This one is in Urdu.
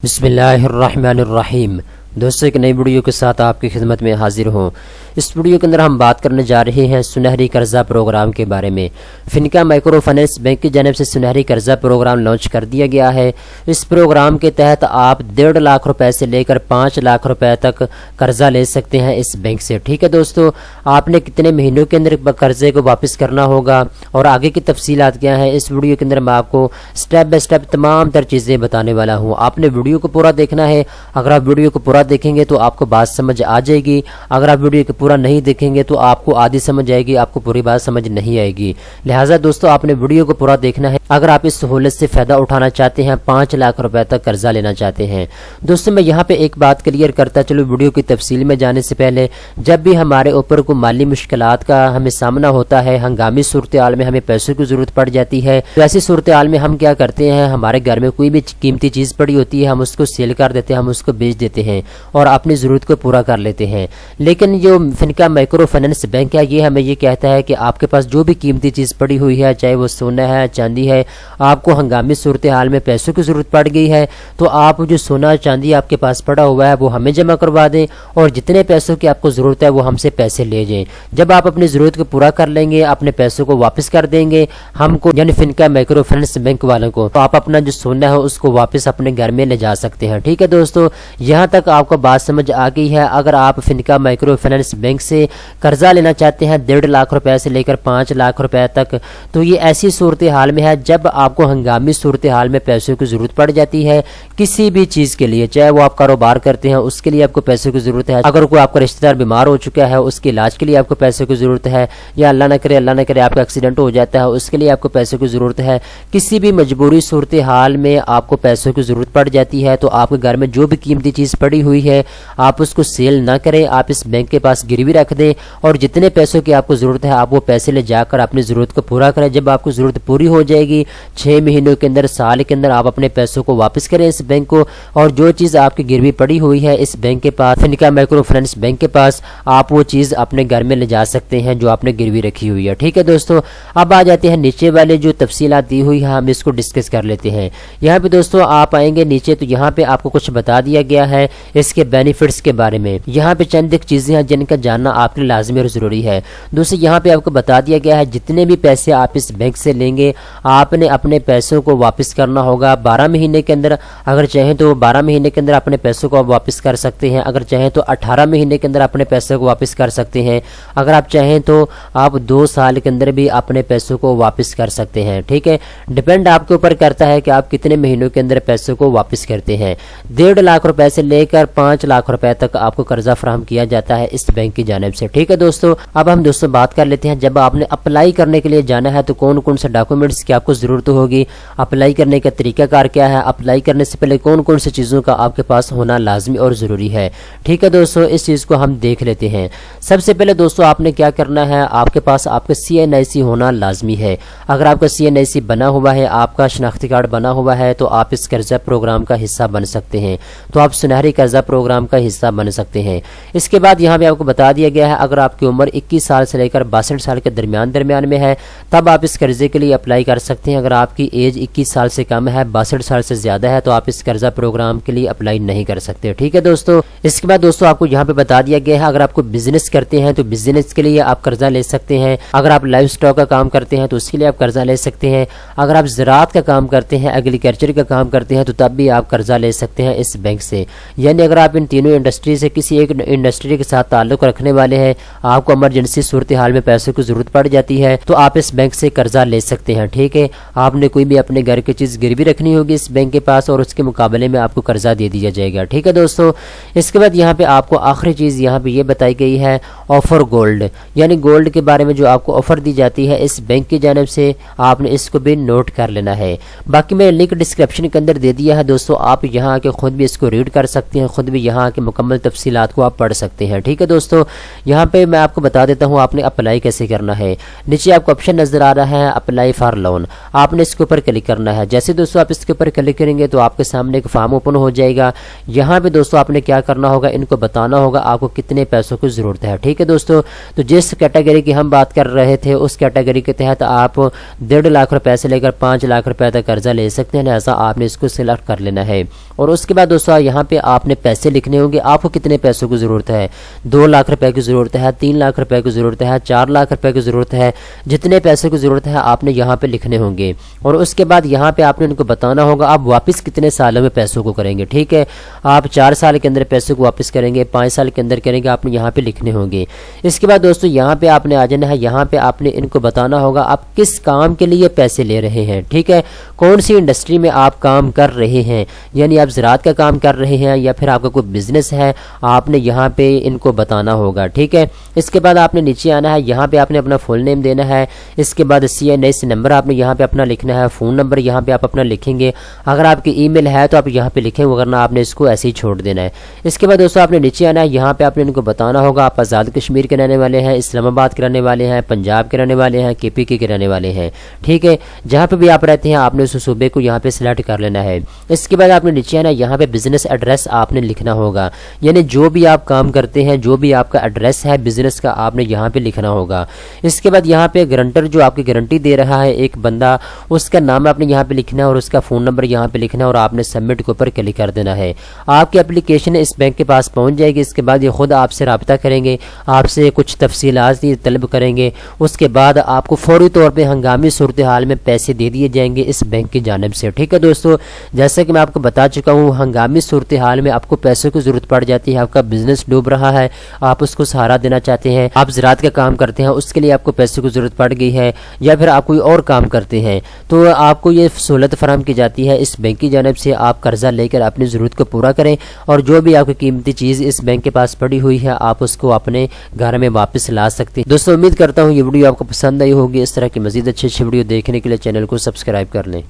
بسم اللہ الرحمن الرحیم۔ دوستو ایک نئی ویڈیو کے ساتھ آپ کی خدمت میں حاضر ہوں۔ اس ویڈیو کے اندر ہم بات کرنے جا رہے ہیں سنہری قرضہ پروگرام کے بارے میں۔ فنکا مائکرو فائنانس بینک کی جانب سے سنہری قرضہ پروگرام لانچ کر دیا گیا ہے۔ اس پروگرام کے تحت آپ 1.5 لاکھ روپے سے لے کر 5 لاکھ روپے تک قرضہ لے سکتے ہیں اس بینک سے۔ ٹھیک ہے دوستو، آپ نے کتنے مہینوں کے اندر قرضے کو واپس کرنا ہوگا اور آگے کی تفصیلات کیا ہیں، اس ویڈیو کے اندر میں آپ کو سٹیپ بائی سٹیپ تمام تر چیزیں بتانے والا ہوں۔ آپ نے ویڈیو کو پورا دیکھنا ہے۔ اگر آپ ویڈیو کو پورا دیکھیں گے تو آپ کو بات سمجھ آ جائے گی، اگر آپ ویڈیو کو پورا نہیں دیکھیں گے تو آپ کو آدھی سمجھ آئے گی، آپ کو پوری بات سمجھ نہیں آئے گی۔ لہٰذا دوستو آپ نے ویڈیو کو پورا دیکھنا ہے اگر آپ اس سہولت سے فائدہ اٹھانا چاہتے ہیں، 5 لاکھ روپے تک قرضہ لینا چاہتے ہیں۔ دوستو میں یہاں پہ ایک بات کلیئر کرتا چلو ویڈیو کی تفصیل میں جانے سے پہلے، جب بھی ہمارے اوپر کوئی مالی مشکلات کا ہمیں سامنا ہوتا ہے، ہنگامی صورتحال میں ہمیں پیسوں کی ضرورت پڑ جاتی ہے، تو ایسی صورتحال میں ہم کیا کرتے ہیں، ہمارے گھر میں کوئی بھی قیمتی چیز پڑی ہوتی ہے، ہم اس کو سیل کر دیتے ہیں، ہم اس کو بیچ دیتے ہیں اور اپنی ضرورت کو پورا کر لیتے ہیں۔ لیکن جو فنکا مائکرو فائنانس بینک ہے یہ ہمیں یہ کہتا ہے کہ آپ کے پاس جو بھی قیمتی چیز پڑی ہوئی ہے، چاہے وہ سونا ہے، چاندی ہے، آپ کو ہنگامی صورتحال میں پیسوں کی ضرورت پڑ گئی ہے تو آپ جو سونا چاندی آپ کے پاس پڑا ہوا ہے وہ ہمیں جمع کروا دیں اور جتنے پیسوں کی آپ کو ضرورت ہے وہ ہم سے پیسے لے جائیں۔ جب آپ اپنی ضرورت کو پورا کر لیں گے، اپنے پیسوں کو واپس کر دیں گے ہم کو، یعنی فنکا مائکرو فائنانس بینک والوں کو، تو آپ اپنا جو سونا ہے اس کو واپس اپنے گھر میں لے جا سکتے ہیں۔ ٹھیک ہے دوستو، یہاں تک آپ کو بات سمجھ آ گئی ہے۔ اگر آپ فنکا مائکرو فائنانس بینک سے قرضہ لینا چاہتے ہیں 1.5 لاکھ روپے سے لے کر 5 لاکھ روپے تک، تو یہ ایسی صورتحال میں ہے جب آپ کو ہنگامی صورتحال میں پیسوں کی ضرورت پڑ جاتی ہے کسی بھی چیز کے لیے، چاہے وہ آپ کاروبار کرتے ہیں اس کے لیے آپ کو پیسوں کی ضرورت ہے، اگر کوئی آپ کا رشتہ دار بیمار ہو چکا ہے اس کے علاج کے لیے آپ کو پیسوں کی ضرورت ہے، یا اللہ نہ کرے آپ کا ایکسیڈنٹ ہو جاتا ہے اس کے لیے آپ کو پیسوں کی ضرورت ہے، کسی بھی مجبوری صورتحال میں آپ کو پیسوں کی ضرورت پڑ جاتی ہے تو آپ کے گھر میں جو بھی قیمتی چیز پڑی ہوئی ہے آپ اس کو سیل نہ کریں، آپ اس بینک کے پاس گروی رکھ دیں اور جتنے پیسوں کی آپ کو ضرورت ہے آپ وہ پیسے لے جا کر اپنی ضرورت کو پورا کریں۔ جب آپ کو ضرورت پوری ہو جائے گی 6 مہینوں کے اندر، سال کے اندر، آپ اپنے پیسوں کو واپس کریں اس بینک کو، اور جو چیز آپ کی گروی پڑی ہوئی ہے اس بینک کے پاس، فنکا مائکرو فائنانس بینک کے پاس، آپ وہ چیز اپنے گھر میں لے جا سکتے ہیں جو آپ نے گروی رکھی ہوئی ہے۔ ٹھیک ہے دوستو، اب آ جاتے ہیں نیچے والے جو تفصیلات دی ہوئی ہیں ہم اس کو ڈسکس کر لیتے ہیں۔ یہاں پہ دوستو آپ آئیں گے نیچے تو یہاں پہ آپ کو کچھ بتا دیا گیا ہے اس کے بینیفٹس کے بارے میں۔ یہاں پہ چند ایک چیزیں ہیں جن کا جاننا آپ کے لیے لازمی اور ضروری ہے۔ دوستو یہاں پہ آپ کو بتا دیا گیا ہے جتنے بھی پیسے آپ اس بینک سے لیں گے آپ نے اپنے پیسوں کو واپس کرنا ہوگا 12 مہینے کے اندر، اگر چاہیں تو 12 مہینے کے اندر اپنے پیسوں کو آپ واپس کر سکتے ہیں، اگر چاہیں تو 18 مہینے کے اندر اپنے پیسوں کو واپس کر سکتے ہیں، اگر آپ چاہیں تو آپ 2 سال کے اندر بھی اپنے پیسوں کو واپس کر سکتے ہیں۔ ٹھیک ہے، ڈیپینڈ آپ کے اوپر کرتا ہے کہ آپ کتنے مہینوں کے اندر پیسوں کو واپس کرتے ہیں۔ 1.5 لاکھ روپے سے لے کر 5 لاکھ روپے تک آپ کو قرضہ فراہم کیا جاتا ہے اس بینک کی جانب سے۔ ٹھیک ہے دوستو، اب ہم دوستو بات کر لیتے ہیں جب آپ نے اپلائی کرنے کے لیے جانا ہے تو کون کون سے ڈاکومنٹس کی آپ کو ضرورت ہوگی، اپلائی کرنے کا طریقہ کار کیا ہے، اپلائی کرنے سے پہلے کون کون سی چیزوں کا آپ کے پاس ہونا لازمی اور ضروری ہے۔ ٹھیک ہے دوستو، اس چیز کو ہم دیکھ لیتے ہیں۔ سب سے پہلے دوستو آپ نے کیا کرنا ہے، آپ کے پاس آپ کا CNIC ہونا لازمی ہے۔ اگر آپ کا CNIC بنا ہوا ہے، آپ کا شناختی کارڈ بنا ہوا ہے تو آپ اس قرضہ پروگرام کا حصہ بن سکتے ہیں، تو آپ سنہری قرضہ پروگرام کا حصہ بن سکتے ہیں۔ اس کے بعد یہاں پہ آپ کو بتا دیا گیا ہے اگر آپ کی عمر 21 سال سے لے کر 62 سال کے درمیان میں ہے تب آپ اس قرضے کے لیے اپلائی کر سکتے ہیں۔ اگر آپ کی ایج 21 سال سے کم ہے، 62 سال سے زیادہ ہے تو آپ اس قرضہ پروگرام کے لیے اپلائی نہیں کر سکتے۔ ٹھیک ہے دوستو، اس کے بعد دوستو آپ کو یہاں پہ بتا دیا گیا ہے اگر آپ کو بزنس کرتے ہیں تو بزنس کے لیے آپ قرضہ لے سکتے ہیں، اگر آپ لائف سٹاک کا کام کرتے ہیں تو اس کے لیے آپ قرضہ لے سکتے ہیں، اگر آپ زراعت کا کام کرتے ہیں، ایگریکلچر کا کام کرتے ہیں تو تب بھی آپ قرضہ لے سکتے ہیں اس بینک سے۔ یعنی اگر آپ ان تینوں انڈسٹری سے کسی ایک انڈسٹری کے ساتھ تعلق رکھنے والے ہیں، آپ کو ایمرجنسی صورتحال میں پیسوں کی ضرورت پڑ جاتی ہے تو آپ اس بینک سے قرضہ لے سکتے ہیں۔ ٹھیک ہے، آپ نے کوئی بھی اپنے گھر کی چیز گروی رکھنی ہوگی اس بینک کے پاس اور اس کے مقابلے میں آپ کو قرضہ دے دیا جائے گا۔ ٹھیک ہے دوستو، اس کے بعد یہاں پہ آپ کو آخری چیز یہاں پہ یہ بتائی گئی ہے آفر گولڈ، یعنی گولڈ کے بارے میں جو آپ کو آفر دی جاتی ہے اس بینک کی جانب سے، آپ نے اس کو بھی نوٹ کر لینا ہے۔ باقی میں لنک ڈسکرپشن کے اندر دے دیا ہے دوستو، آپ یہاں آ کے خود بھی اس کو ریڈ کر سکتے ہیں، خود بھی یہاں کے مکمل تفصیلات کو آپ پڑھ سکتے ہیں. ٹھیک ہے دوستو, یہاں پہ میں آپ کو بتا دیتا ہوں آپ نے اپلائی کیسے کرنا ہے. نیچے آپ کو آپشن نظر آ رہا ہے اپلائی فار لون, آپ نے اس کے اوپر کلک کرنا ہے. جیسے دوستو آپ اس کے اوپر کلک کریں گے تو آپ کے سامنے ایک فارم اوپن ہو جائے گا. یہاں پہ دوستو آپ نے کیا کرنا ہوگا, ان کو بتانا ہوگا آپ کو کتنے پیسوں کی ضرورت ہے. ٹھیک ہے دوستو, تو جس کیٹیگری کی ہم بات کر رہے تھے اس کیٹیگری کے تحت آپ 1.5 لاکھ روپے سے لے کر 5 لاکھ روپے تک قرضہ لے سکتے ہیں. لہٰذا آپ نے اس کو سلیکٹ کر لینا ہے. اور اس کے بعد دوستو یہاں پہ آپ نے پیسے لکھنے ہوں گے. آپ کو کتنے پیسوں کی ضرورت ہے, 2 لاکھ روپے کی ضرورت ہے, 3 لاکھ روپے کی ضرورت ہے, 4 لاکھ روپے کی ضرورت ہے, جتنے پیسے کی ضرورت ہے آپ نے یہاں پہ لکھنے ہوں گے. اور اس کے بعد یہاں پہ آپ نے ان کو بتانا ہوگا آپ واپس کتنے سالوں میں پیسوں کو کریں گے. ٹھیک ہے, آپ 4 سال کے اندر پیسوں کو واپس کریں گے, 5 سال کے اندر کریں گے, آپ نے یہاں پہ لکھنے ہوں گے. اس کے بعد دوستو یہاں پہ آپ نے آ جانا ہے. یہاں پہ آپ نے ان کو بتانا ہوگا آپ کس کام کے لیے پیسے لے رہے ہیں. ٹھیک ہے, کون سی انڈسٹری میں آپ کام کر رہے ہیں, یعنی آپ زراعت کا کام کر رہے ہیں یا پھر آپ کا کوئی بزنس ہے, آپ نے یہاں پہ ان کو بتانا ہوگا. ٹھیک ہے, اس کے بعد آپ نے نیچے آنا ہے. یہاں پہ آپ نے اپنا فل نیم دینا ہے. اس کے بعد CNS نمبر آپ نے یہاں پہ اپنا لکھنا ہے. فون نمبر یہاں پہ آپ اپنا لکھیں گے. اگر آپ کی ای میل ہے تو آپ یہاں پہ لکھیں, ورنہ آپ نے اس کو ایسے ہی چھوڑ دینا ہے. اس کے بعد دوستو آپ نے نیچے آنا ہے. یہاں پہ آپ نے ان کو بتانا ہوگا آپ آزاد کشمیر کے رہنے والے ہیں, اسلام آباد کے رہنے والے ہیں, پنجاب کے رہنے والے ہیں, KPK کے رہنے والے ہیں. ٹھیک ہے, جہاں پہ بھی آپ رہتے ہیں آپ نے اس صوبے کو یہاں پہ سلیکٹ کر لینا ہے. اس کے بعد آپ نے نیچے آنا ہے. یہاں پہ بزنس ایڈریس آپ نے لکھنا ہوگا, یعنی جو بھی آپ کام کرتے ہیں, جو بھی آپ کا ایڈریس ہے بزنس کا, آپ نے یہاں پہ لکھنا ہوگا. اس کے بعد یہاں پہ گارنٹر جو آپ کی گارنٹی دے رہا ہے ایک بندہ, اس کا نام آپ نے یہاں پہ لکھنا ہے اور اس کا فون نمبر یہاں پہ لکھنا ہے, اور آپ نے سبمٹ کے اوپر کلک کر دینا ہے. آپ کی اپلیکیشن اس بینک کے پاس پہنچ جائے گی. اس کے بعد یہ خود آپ سے رابطہ کریں گے, آپ سے کچھ تفصیلات طلب کریں گے. اس کے بعد آپ کو فوری طور پہ ہنگامی صورتحال میں پیسے دے دیے جائیں گے اس بینک کی جانب سے. ٹھیک ہے دوستو, جیسا کہ میں آپ کو بتا چکا ہوں, ہنگامی صورتحال میں آپ کو پیسوں کی ضرورت پڑ جاتی ہے. آپ کا بزنس ڈوب رہا ہے, آپ اس کو سہارا دینا چاہتے ہیں, آپ زراعت کا کام کرتے ہیں, اس کے لیے آپ کو پیسوں کی ضرورت پڑ گئی ہے, یا پھر آپ کوئی اور کام کرتے ہیں, تو آپ کو یہ سہولت فراہم کی جاتی ہے اس بینک کی جانب سے. آپ قرضہ لے کر اپنی ضرورت کو پورا کریں, اور جو بھی آپ کی قیمتی چیز اس بینک کے پاس پڑی ہوئی ہے آپ اس کو اپنے گھر میں واپس لا سکتے ہیں. دوستو امید کرتا ہوں یہ ویڈیو آپ کو پسند آئی ہوگی. اس طرح کی مزید اچھی ویڈیو دیکھنے کے لیے چینل کو سبسکرائب کر لیں.